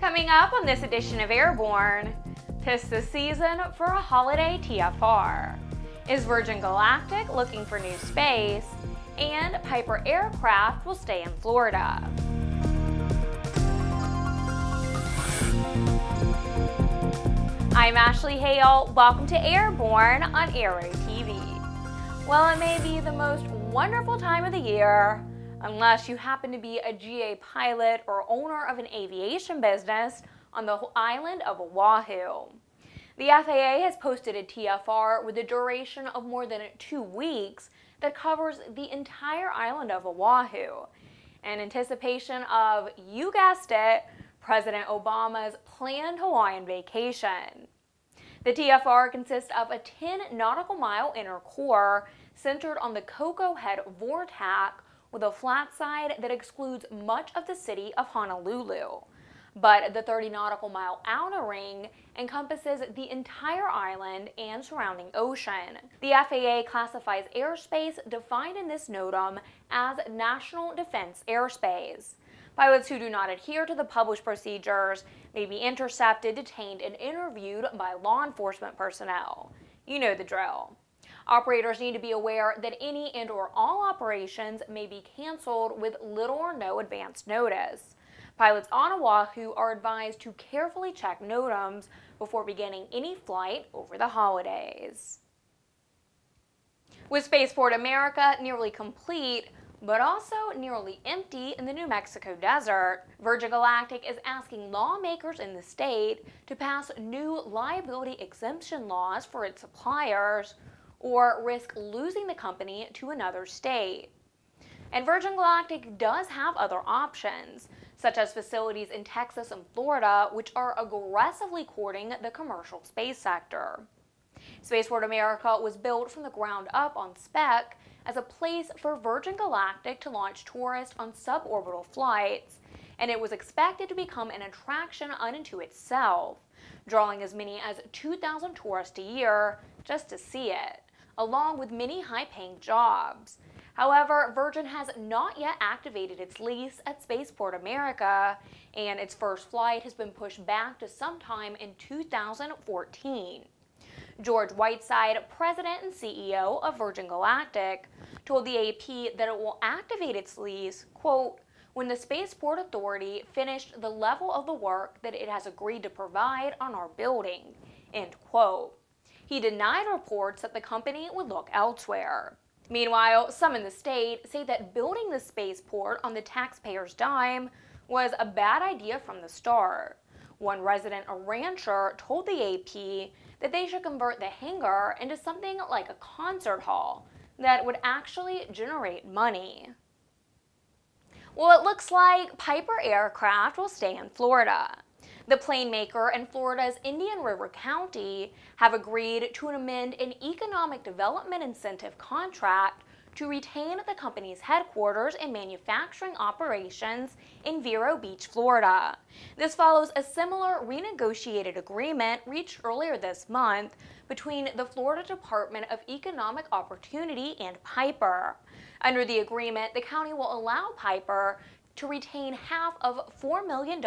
Coming up on this edition of Airborne, 'tis the season for a holiday TFR. Is Virgin Galactic looking for new space? And Piper aircraft will stay in Florida. I'm Ashley Hale. Welcome to Airborne on Aero-TV. Well, it may be the most wonderful time of the year, unless you happen to be a GA pilot or owner of an aviation business on the island of Oahu. The FAA has posted a TFR with a duration of more than 2 weeks that covers the entire island of Oahu, in anticipation of, you guessed it, President Obama's planned Hawaiian vacation. The TFR consists of a 10 nautical mile inner core centered on the Cocoa Head vortex with a flat side that excludes much of the city of Honolulu. But the 30 nautical mile outer ring encompasses the entire island and surrounding ocean. The FAA classifies airspace defined in this NOTAM as national defense airspace. Pilots who do not adhere to the published procedures may be intercepted, detained, and interviewed by law enforcement personnel. You know the drill. Operators need to be aware that any and/or all operations may be canceled with little or no advance notice. Pilots on Oahu are advised to carefully check NOTAMs before beginning any flight over the holidays. With Spaceport America nearly complete, but also nearly empty in the New Mexico desert, Virgin Galactic is asking lawmakers in the state to pass new liability exemption laws for its suppliers, or risk losing the company to another state. And Virgin Galactic does have other options, such as facilities in Texas and Florida, which are aggressively courting the commercial space sector. Spaceport America was built from the ground up on spec as a place for Virgin Galactic to launch tourists on suborbital flights, and it was expected to become an attraction unto itself, drawing as many as 2,000 tourists a year just to see it, along with many high-paying jobs. However, Virgin has not yet activated its lease at Spaceport America, and its first flight has been pushed back to sometime in 2014. George Whiteside, president and CEO of Virgin Galactic, told the AP that it will activate its lease, quote, when the Spaceport Authority finished the level of the work that it has agreed to provide on our building, end quote. He denied reports that the company would look elsewhere. Meanwhile, some in the state say that building the spaceport on the taxpayers' dime was a bad idea from the start. One resident, a rancher, told the AP that they should convert the hangar into something like a concert hall that would actually generate money. Well, it looks like Piper aircraft will stay in Florida. The plane maker and Florida's Indian River County have agreed to amend an economic development incentive contract to retain the company's headquarters and manufacturing operations in Vero Beach, Florida. This follows a similar renegotiated agreement reached earlier this month between the Florida Department of Economic Opportunity and Piper. Under the agreement, the county will allow Piper to retain half of $4 million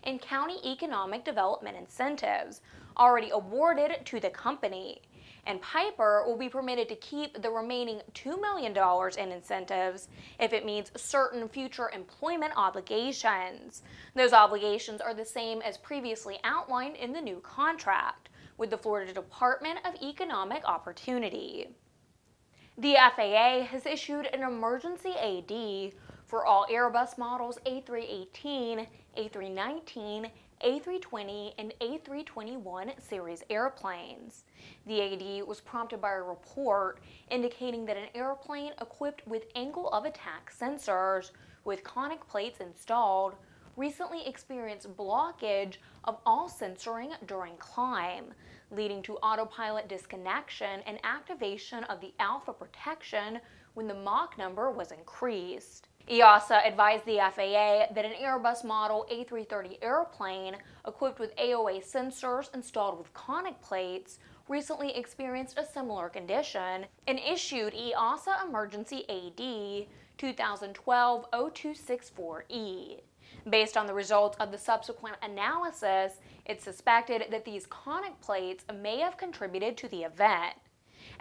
in county economic development incentives already awarded to the company, and Piper will be permitted to keep the remaining $2 million in incentives if it meets certain future employment obligations. Those obligations are the same as previously outlined in the new contract with the Florida Department of Economic Opportunity. The FAA has issued an emergency AD for all Airbus models A318, A319, A320, and A321 series airplanes. The AD was prompted by a report indicating that an airplane equipped with angle of attack sensors with conic plates installed recently experienced blockage of all sensoring during climb, leading to autopilot disconnection and activation of the alpha protection when the Mach number was increased. EASA advised the FAA that an Airbus model A330 airplane equipped with AOA sensors installed with conic plates recently experienced a similar condition and issued EASA Emergency AD 2012-0264E. Based on the results of the subsequent analysis, it's suspected that these conic plates may have contributed to the event.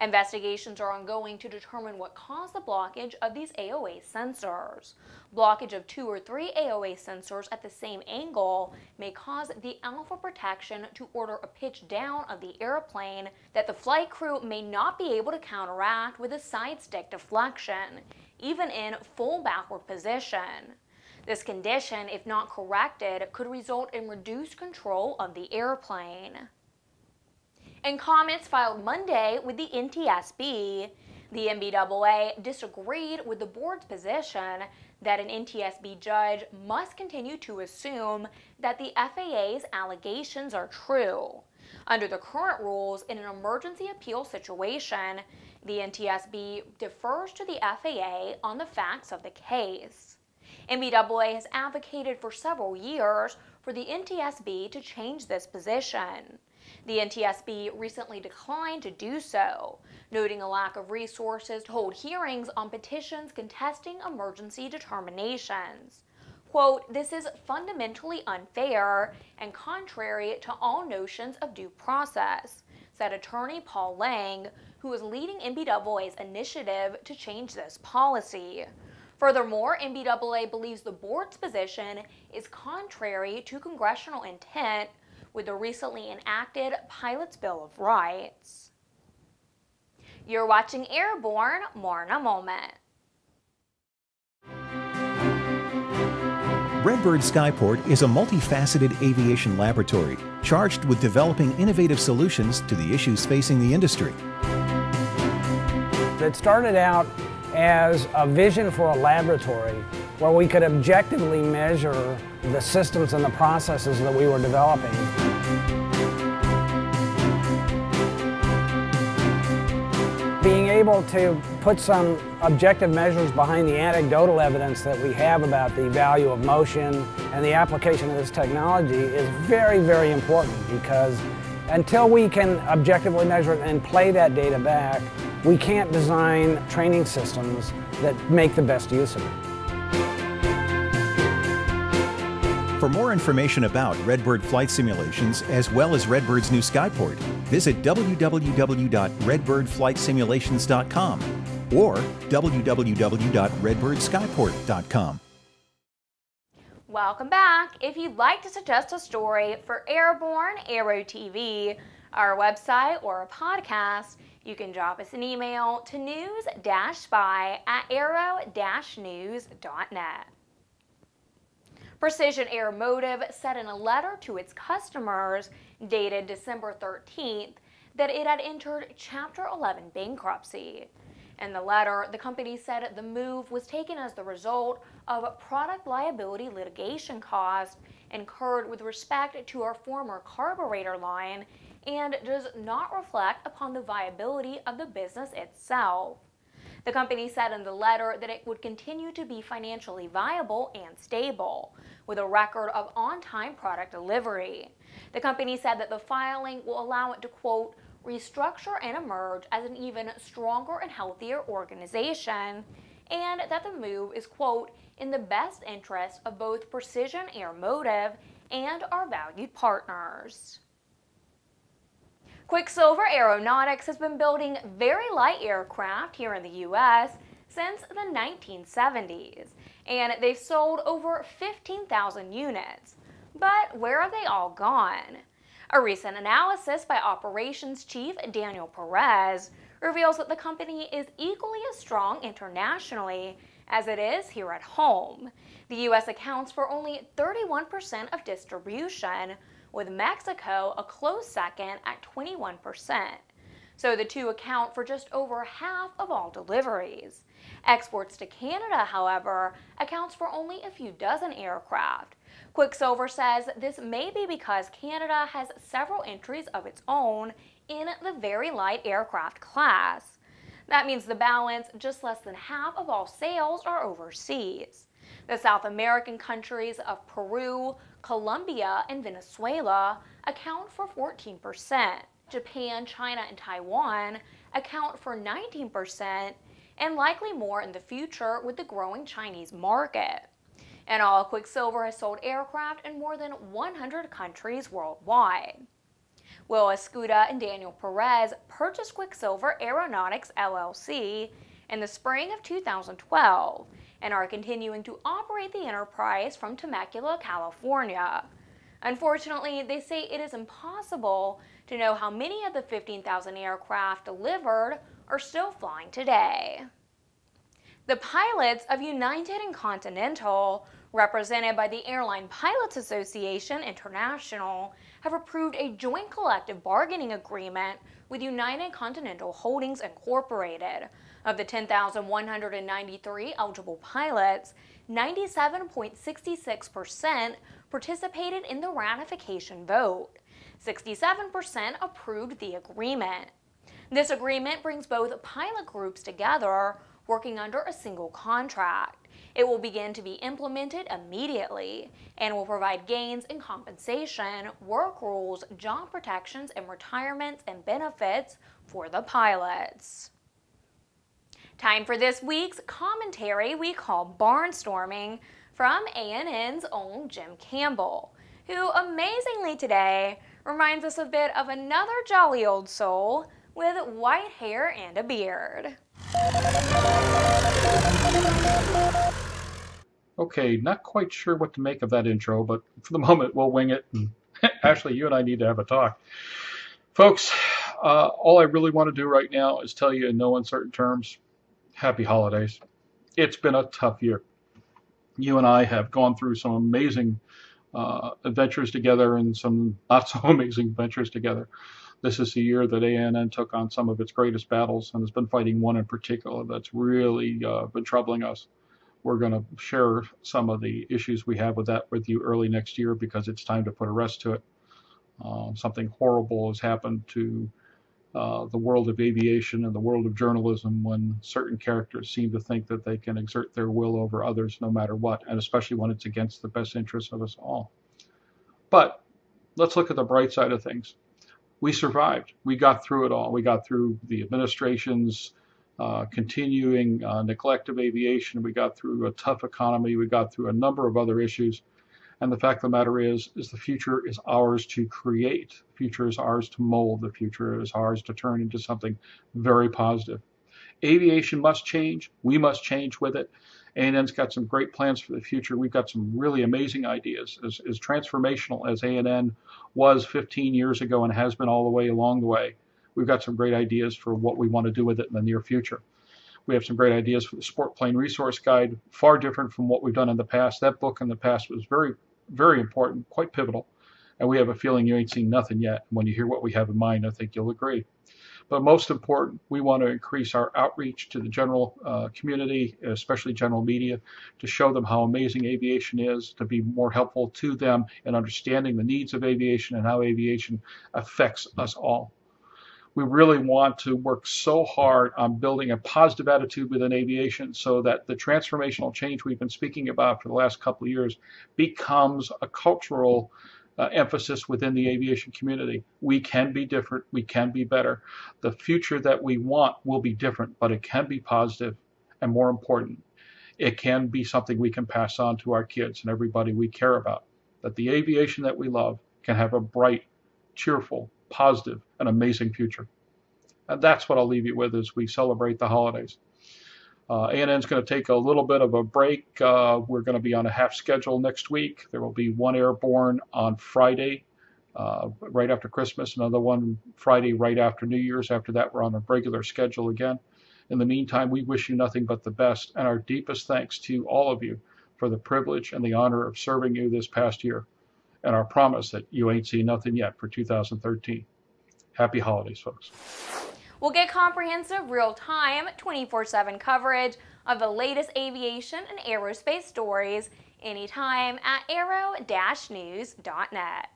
Investigations are ongoing to determine what caused the blockage of these AOA sensors. Blockage of 2 or 3 AOA sensors at the same angle may cause the alpha protection to order a pitch down of the airplane that the flight crew may not be able to counteract with a side stick deflection, even in full backward position. This condition, if not corrected, could result in reduced control of the airplane. In comments filed Monday with the NTSB, the NBAA disagreed with the board's position that an NTSB judge must continue to assume that the FAA's allegations are true. Under the current rules, in an emergency appeal situation, the NTSB defers to the FAA on the facts of the case. NBAA has advocated for several years for the NTSB to change this position. The NTSB recently declined to do so, noting a lack of resources to hold hearings on petitions contesting emergency determinations. Quote, "This is fundamentally unfair and contrary to all notions of due process," said attorney Paul Lang, who is leading NBAA's initiative to change this policy. Furthermore, NBAA believes the board's position is contrary to congressional intent with the recently enacted Pilot's Bill of Rights. You're watching Airborne, more in a moment. Redbird Skyport is a multifaceted aviation laboratory charged with developing innovative solutions to the issues facing the industry. It started out as a vision for a laboratory where we could objectively measure the systems and the processes that we were developing. Being able to put some objective measures behind the anecdotal evidence that we have about the value of motion and the application of this technology is very, very important, because until we can objectively measure it and play that data back, we can't design training systems that make the best use of it. For more information about Redbird flight simulations, as well as Redbird's new Skyport, visit www.redbirdflightsimulations.com or www.redbirdskyport.com. Welcome back. If you'd like to suggest a story for Airborne, Aero-TV, our website, or a podcast, you can drop us an email to news-spy@aero-news.net. Precision Airmotive said in a letter to its customers dated December 13th that it had entered Chapter 11 bankruptcy. In the letter, the company said the move was taken as the result of product liability litigation costs incurred with respect to our former carburetor line and does not reflect upon the viability of the business itself. The company said in the letter that it would continue to be financially viable and stable, with a record of on-time product delivery. The company said that the filing will allow it to, quote, restructure and emerge as an even stronger and healthier organization, and that the move is, quote, in the best interest of both Precision Airmotive and our valued partners. Quicksilver Aeronautics has been building very light aircraft here in the U.S. since the 1970s, and they've sold over 15,000 units. But where are they all gone? A recent analysis by Operations Chief Daniel Perez reveals that the company is equally as strong internationally as it is here at home. The U.S. accounts for only 31% of distribution, with Mexico a close second at 21%. So the two account for just over half of all deliveries. Exports to Canada, however, accounts for only a few dozen aircraft. Quicksilver says this may be because Canada has several entries of its own in the very light aircraft class. That means the balance, just less than half of all sales, are overseas. The South American countries of Peru, Colombia, and Venezuela account for 14%. Japan, China, and Taiwan account for 19%, and likely more in the future with the growing Chinese market. In all, Quicksilver has sold aircraft in more than 100 countries worldwide. Will Escuda and Daniel Perez purchased Quicksilver Aeronautics LLC in the spring of 2012 and are continuing to operate the enterprise from Temecula, California. Unfortunately, they say it is impossible to know how many of the 15,000 aircraft delivered are still flying today. The pilots of United and Continental, represented by the Airline Pilots Association International, have approved a joint collective bargaining agreement with United Continental Holdings Incorporated. Of the 10,193 eligible pilots, 97.66% participated in the ratification vote. 67% approved the agreement. This agreement brings both pilot groups together, working under a single contract. It will begin to be implemented immediately and will provide gains in compensation, work rules, job protections, and retirements and benefits for the pilots. Time for this week's commentary we call Barnstorming from ANN's own Jim Campbell, who amazingly today reminds us a bit of another jolly old soul with white hair and a beard. Okay, not quite sure what to make of that intro, but for the moment we'll wing it. And Ashley, you and I need to have a talk. Folks, all I really want to do right now is tell you in no uncertain terms, happy holidays. It's been a tough year. You and I have gone through some amazing adventures together and some not so amazing adventures together. This is the year that ANN took on some of its greatest battles and has been fighting one in particular that's really been troubling us. We're going to share some of the issues we have with that with you early next year because it's time to put a rest to it. Something horrible has happened to the world of aviation and the world of journalism when certain characters seem to think that they can exert their will over others no matter what, and especially when it's against the best interests of us all. But let's look at the bright side of things. We survived. We got through it all. We got through the administration's continuing neglect of aviation. We got through a tough economy. We got through a number of other issues. And the fact of the matter is the future is ours to create. The future is ours to mold. The future is ours to turn into something very positive. Aviation must change. We must change with it. ANN's got some great plans for the future. We've got some really amazing ideas. As transformational as ANN was 15 years ago and has been all the way along the way, we've got some great ideas for what we want to do with it in the near future. We have some great ideas for the Sport Plane Resource Guide, far different from what we've done in the past. That book in the past was very, very important, quite pivotal, and we have a feeling you ain't seen nothing yet. When you hear what we have in mind, I think you'll agree. But most important, we want to increase our outreach to the general community, especially general media, to show them how amazing aviation is, to be more helpful to them in understanding the needs of aviation and how aviation affects us all. We really want to work so hard on building a positive attitude within aviation so that the transformational change we've been speaking about for the last couple of years becomes a cultural emphasis within the aviation community. We can be different. We can be better. The future that we want will be different, but it can be positive, and more important, it can be something we can pass on to our kids and everybody we care about. That the aviation that we love can have a bright, cheerful, positive, and amazing future. And that's what I'll leave you with as we celebrate the holidays. ANN's going to take a little bit of a break. We're going to be on a half schedule next week. There will be one Airborne on Friday, right after Christmas, another one Friday right after New Year's. After that, we're on a regular schedule again. In the meantime, we wish you nothing but the best, and our deepest thanks to all of you for the privilege and the honor of serving you this past year, and our promise that you ain't seen nothing yet for 2013. Happy holidays, folks. We'll get comprehensive, real-time, 24/7 coverage of the latest aviation and aerospace stories anytime at aero-news.net.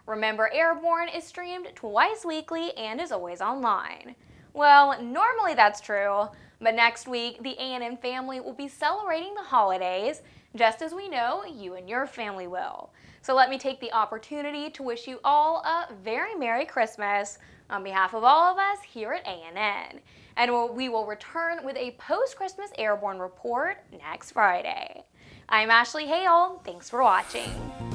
Remember, Airborne is streamed twice weekly and is always online. Well, normally that's true, but next week the ANN family will be celebrating the holidays, just as we know you and your family will. So let me take the opportunity to wish you all a very Merry Christmas on behalf of all of us here at ANN. And we will return with a post-Christmas Airborne report next Friday. I'm Ashley Hale. Thanks for watching.